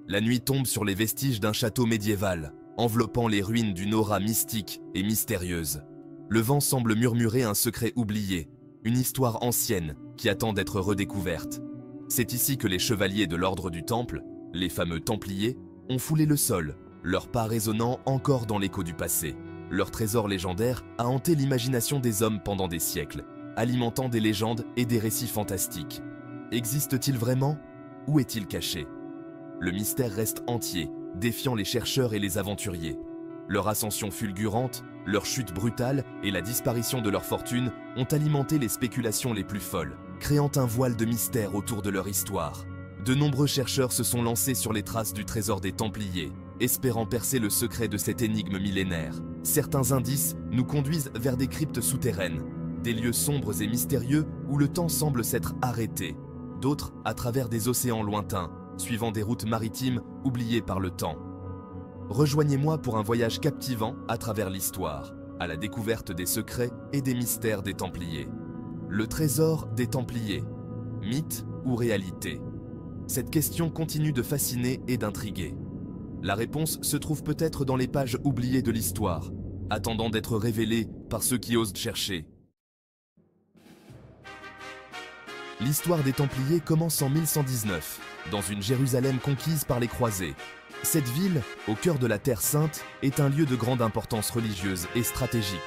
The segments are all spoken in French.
La nuit tombe sur les vestiges d'un château médiéval, enveloppant les ruines d'une aura mystique et mystérieuse. Le vent semble murmurer un secret oublié, une histoire ancienne qui attend d'être redécouverte. C'est ici que les chevaliers de l'ordre du Temple, les fameux Templiers, ont foulé le sol, leurs pas résonnant encore dans l'écho du passé. Leur trésor légendaire a hanté l'imagination des hommes pendant des siècles, alimentant des légendes et des récits fantastiques. Existe-t-il vraiment? Où est-il caché? Le mystère reste entier, défiant les chercheurs et les aventuriers. Leur ascension fulgurante, leur chute brutale et la disparition de leur fortune ont alimenté les spéculations les plus folles, créant un voile de mystère autour de leur histoire. De nombreux chercheurs se sont lancés sur les traces du trésor des Templiers, espérant percer le secret de cette énigme millénaire. Certains indices nous conduisent vers des cryptes souterraines, des lieux sombres et mystérieux où le temps semble s'être arrêté. D'autres à travers des océans lointains, suivant des routes maritimes oubliées par le temps. Rejoignez-moi pour un voyage captivant à travers l'histoire, à la découverte des secrets et des mystères des Templiers. Le trésor des Templiers, mythe ou réalité? Cette question continue de fasciner et d'intriguer. La réponse se trouve peut-être dans les pages oubliées de l'histoire, attendant d'être révélée par ceux qui osent chercher. L'histoire des Templiers commence en 1119, dans une Jérusalem conquise par les croisés. Cette ville, au cœur de la Terre Sainte, est un lieu de grande importance religieuse et stratégique.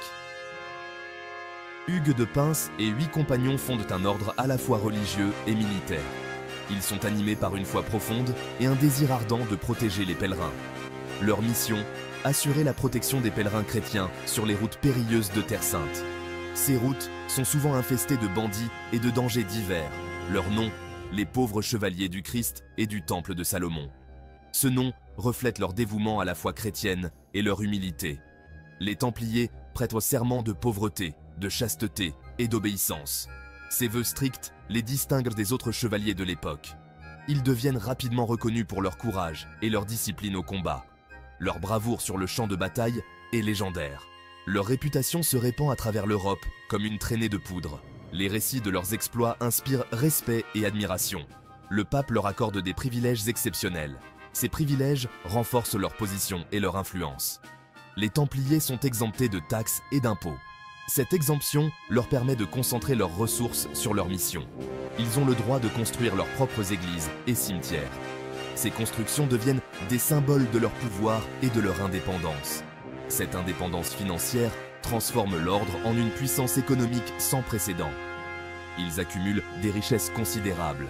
Hugues de Pins et 8 compagnons fondent un ordre à la fois religieux et militaire. Ils sont animés par une foi profonde et un désir ardent de protéger les pèlerins. Leur mission, assurer la protection des pèlerins chrétiens sur les routes périlleuses de Terre Sainte. Ces routes sont souvent infestées de bandits et de dangers divers. Leur nom, les pauvres chevaliers du Christ et du Temple de Salomon. Ce nom reflète leur dévouement à la foi chrétienne et leur humilité. Les Templiers prêtent serment de pauvreté, de chasteté et d'obéissance. Ces vœux stricts les distinguent des autres chevaliers de l'époque. Ils deviennent rapidement reconnus pour leur courage et leur discipline au combat. Leur bravoure sur le champ de bataille est légendaire. Leur réputation se répand à travers l'Europe comme une traînée de poudre. Les récits de leurs exploits inspirent respect et admiration. Le pape leur accorde des privilèges exceptionnels. Ces privilèges renforcent leur position et leur influence. Les Templiers sont exemptés de taxes et d'impôts. Cette exemption leur permet de concentrer leurs ressources sur leur mission. Ils ont le droit de construire leurs propres églises et cimetières. Ces constructions deviennent des symboles de leur pouvoir et de leur indépendance. Cette indépendance financière transforme l'ordre en une puissance économique sans précédent. Ils accumulent des richesses considérables.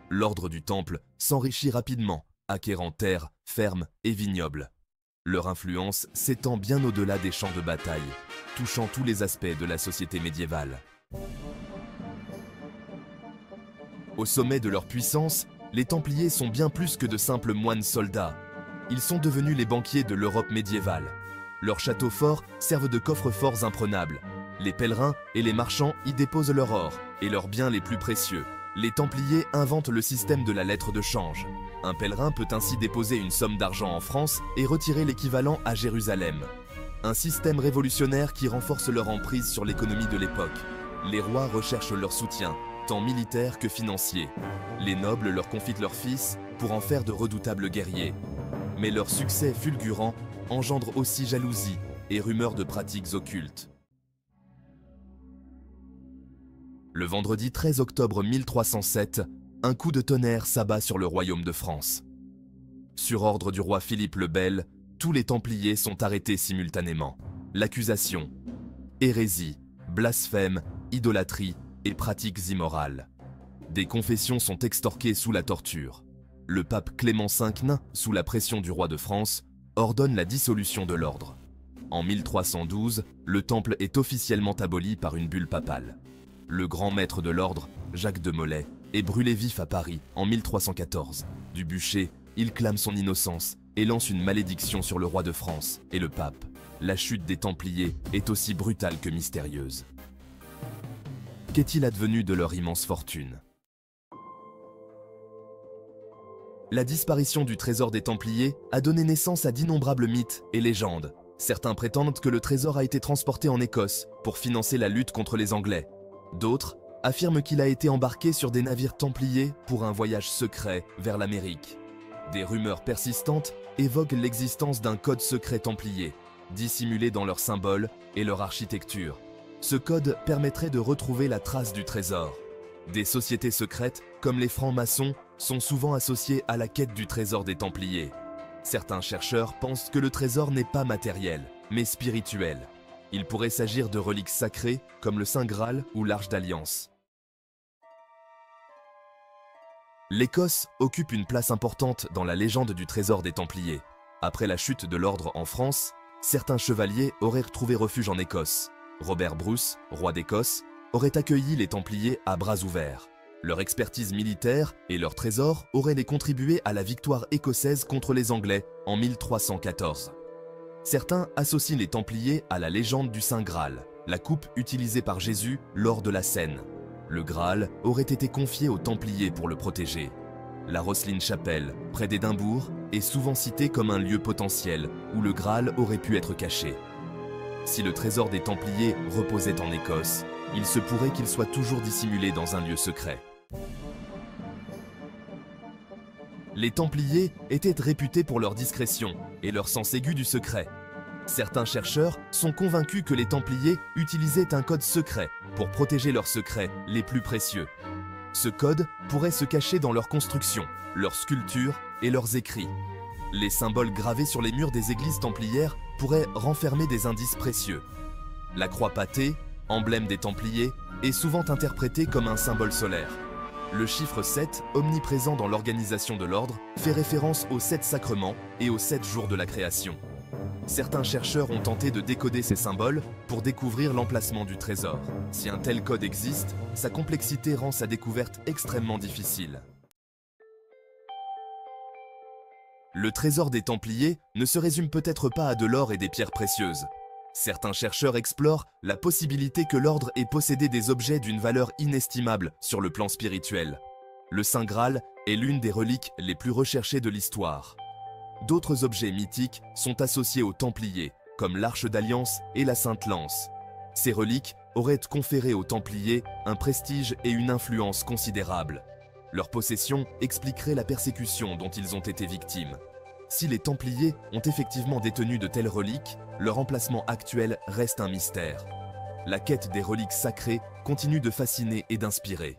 L'ordre du Temple s'enrichit rapidement, acquérant terres, fermes et vignobles. Leur influence s'étend bien au-delà des champs de bataille, touchant tous les aspects de la société médiévale. Au sommet de leur puissance, les Templiers sont bien plus que de simples moines soldats. Ils sont devenus les banquiers de l'Europe médiévale. Leurs châteaux forts servent de coffres-forts imprenables. Les pèlerins et les marchands y déposent leur or et leurs biens les plus précieux. Les Templiers inventent le système de la lettre de change. Un pèlerin peut ainsi déposer une somme d'argent en France et retirer l'équivalent à Jérusalem. Un système révolutionnaire qui renforce leur emprise sur l'économie de l'époque. Les rois recherchent leur soutien, tant militaire que financier. Les nobles leur confient leurs fils pour en faire de redoutables guerriers. Mais leur succès fulgurant engendre aussi jalousie et rumeurs de pratiques occultes. Le vendredi 13 octobre 1307, un coup de tonnerre s'abat sur le royaume de France. Sur ordre du roi Philippe le Bel, tous les Templiers sont arrêtés simultanément. L'accusation: hérésie, blasphème, idolâtrie et pratiques immorales. Des confessions sont extorquées sous la torture. Le pape Clément V nain, sous la pression du roi de France, ordonne la dissolution de l'ordre. En 1312, le temple est officiellement aboli par une bulle papale. Le grand maître de l'ordre, Jacques de Molay, est brûlé vif à Paris en 1314. Du bûcher, il clame son innocence et lance une malédiction sur le roi de France et le pape. La chute des Templiers est aussi brutale que mystérieuse. Qu'est-il advenu de leur immense fortune? La disparition du trésor des Templiers a donné naissance à d'innombrables mythes et légendes. Certains prétendent que le trésor a été transporté en Écosse pour financer la lutte contre les Anglais. D'autres affirment qu'il a été embarqué sur des navires templiers pour un voyage secret vers l'Amérique. Des rumeurs persistantes évoquent l'existence d'un code secret templier, dissimulé dans leurs symboles et leur architecture. Ce code permettrait de retrouver la trace du trésor. Des sociétés secrètes, comme les francs-maçons, sont souvent associées à la quête du trésor des Templiers. Certains chercheurs pensent que le trésor n'est pas matériel, mais spirituel. Il pourrait s'agir de reliques sacrées, comme le Saint Graal ou l'Arche d'Alliance. L'Écosse occupe une place importante dans la légende du trésor des Templiers. Après la chute de l'ordre en France, certains chevaliers auraient retrouvé refuge en Écosse. Robert Bruce, roi d'Écosse, aurait accueilli les Templiers à bras ouverts. Leur expertise militaire et leur trésor auraient contribué à la victoire écossaise contre les Anglais en 1314. Certains associent les Templiers à la légende du Saint Graal, la coupe utilisée par Jésus lors de la scène. Le Graal aurait été confié aux Templiers pour le protéger. La Rosslyn Chapel, près d'Édimbourg, est souvent citée comme un lieu potentiel où le Graal aurait pu être caché. Si le trésor des Templiers reposait en Écosse, il se pourrait qu'il soit toujours dissimulé dans un lieu secret. Les Templiers étaient réputés pour leur discrétion et leur sens aigu du secret. Certains chercheurs sont convaincus que les Templiers utilisaient un code secret pour protéger leurs secrets les plus précieux. Ce code pourrait se cacher dans leurs constructions, leurs sculptures et leurs écrits. Les symboles gravés sur les murs des églises templières pourraient renfermer des indices précieux. La croix pâtée, emblème des Templiers, est souvent interprétée comme un symbole solaire. Le chiffre 7, omniprésent dans l'organisation de l'ordre, fait référence aux 7 sacrements et aux 7 jours de la création. Certains chercheurs ont tenté de décoder ces symboles pour découvrir l'emplacement du trésor. Si un tel code existe, sa complexité rend sa découverte extrêmement difficile. Le trésor des Templiers ne se résume peut-être pas à de l'or et des pierres précieuses. Certains chercheurs explorent la possibilité que l'ordre ait possédé des objets d'une valeur inestimable sur le plan spirituel. Le Saint Graal est l'une des reliques les plus recherchées de l'histoire. D'autres objets mythiques sont associés aux Templiers, comme l'Arche d'Alliance et la Sainte Lance. Ces reliques auraient conféré aux Templiers un prestige et une influence considérables. Leur possession expliquerait la persécution dont ils ont été victimes. Si les Templiers ont effectivement détenu de telles reliques, leur emplacement actuel reste un mystère. La quête des reliques sacrées continue de fasciner et d'inspirer.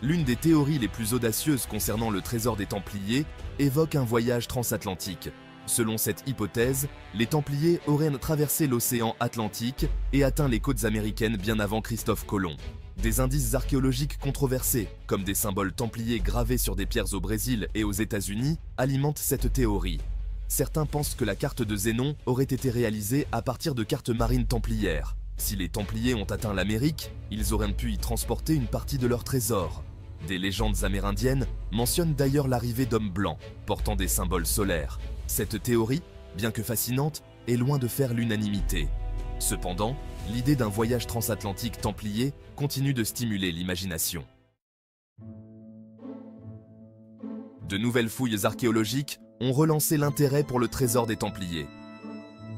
L'une des théories les plus audacieuses concernant le trésor des Templiers évoque un voyage transatlantique. Selon cette hypothèse, les Templiers auraient traversé l'océan Atlantique et atteint les côtes américaines bien avant Christophe Colomb. Des indices archéologiques controversés, comme des symboles templiers gravés sur des pierres au Brésil et aux États-Unis, alimentent cette théorie. Certains pensent que la carte de Zénon aurait été réalisée à partir de cartes marines templières. Si les Templiers ont atteint l'Amérique, ils auraient pu y transporter une partie de leur trésor. Des légendes amérindiennes mentionnent d'ailleurs l'arrivée d'hommes blancs, portant des symboles solaires. Cette théorie, bien que fascinante, est loin de faire l'unanimité. Cependant, l'idée d'un voyage transatlantique templier continue de stimuler l'imagination. De nouvelles fouilles archéologiques ont relancé l'intérêt pour le trésor des Templiers.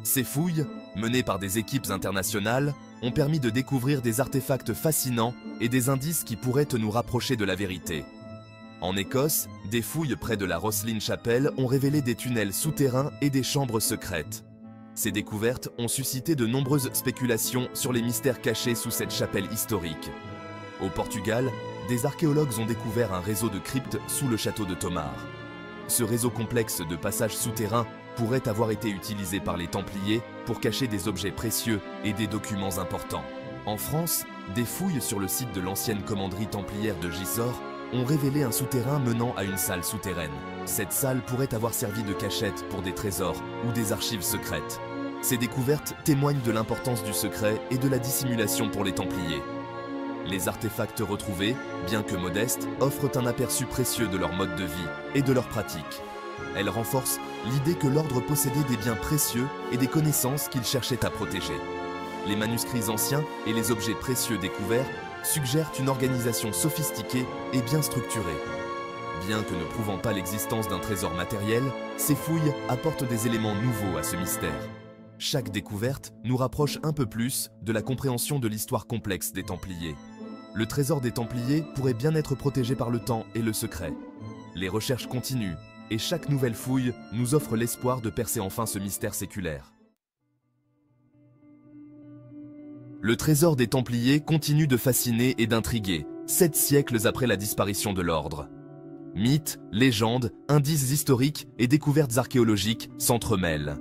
Ces fouilles, menées par des équipes internationales, ont permis de découvrir des artefacts fascinants et des indices qui pourraient nous rapprocher de la vérité. En Écosse, des fouilles près de la Rosslyn Chapel ont révélé des tunnels souterrains et des chambres secrètes. Ces découvertes ont suscité de nombreuses spéculations sur les mystères cachés sous cette chapelle historique. Au Portugal, des archéologues ont découvert un réseau de cryptes sous le château de Tomar. Ce réseau complexe de passages souterrains pourrait avoir été utilisé par les Templiers pour cacher des objets précieux et des documents importants. En France, des fouilles sur le site de l'ancienne commanderie templière de Gisors ont révélé un souterrain menant à une salle souterraine. Cette salle pourrait avoir servi de cachette pour des trésors ou des archives secrètes. Ces découvertes témoignent de l'importance du secret et de la dissimulation pour les Templiers. Les artefacts retrouvés, bien que modestes, offrent un aperçu précieux de leur mode de vie et de leurs pratiques. Elles renforcent l'idée que l'ordre possédait des biens précieux et des connaissances qu'il cherchait à protéger. Les manuscrits anciens et les objets précieux découverts suggèrent une organisation sophistiquée et bien structurée. Bien que ne prouvant pas l'existence d'un trésor matériel, ces fouilles apportent des éléments nouveaux à ce mystère. Chaque découverte nous rapproche un peu plus de la compréhension de l'histoire complexe des Templiers. le trésor des Templiers pourrait bien être protégé par le temps et le secret. Les recherches continuent, et chaque nouvelle fouille nous offre l'espoir de percer enfin ce mystère séculaire. Le trésor des Templiers continue de fasciner et d'intriguer, 7 siècles après la disparition de l'ordre. Mythes, légendes, indices historiques et découvertes archéologiques s'entremêlent.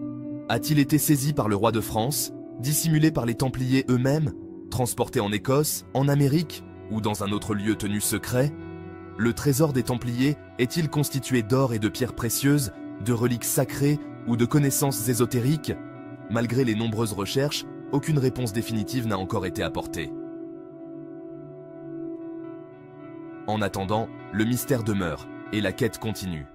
A-t-il été saisi par le roi de France, dissimulé par les Templiers eux-mêmes, transporté en Écosse, en Amérique ou dans un autre lieu tenu secret? Le trésor des Templiers est-il constitué d'or et de pierres précieuses, de reliques sacrées ou de connaissances ésotériques? Malgré les nombreuses recherches, aucune réponse définitive n'a encore été apportée. En attendant, le mystère demeure et la quête continue.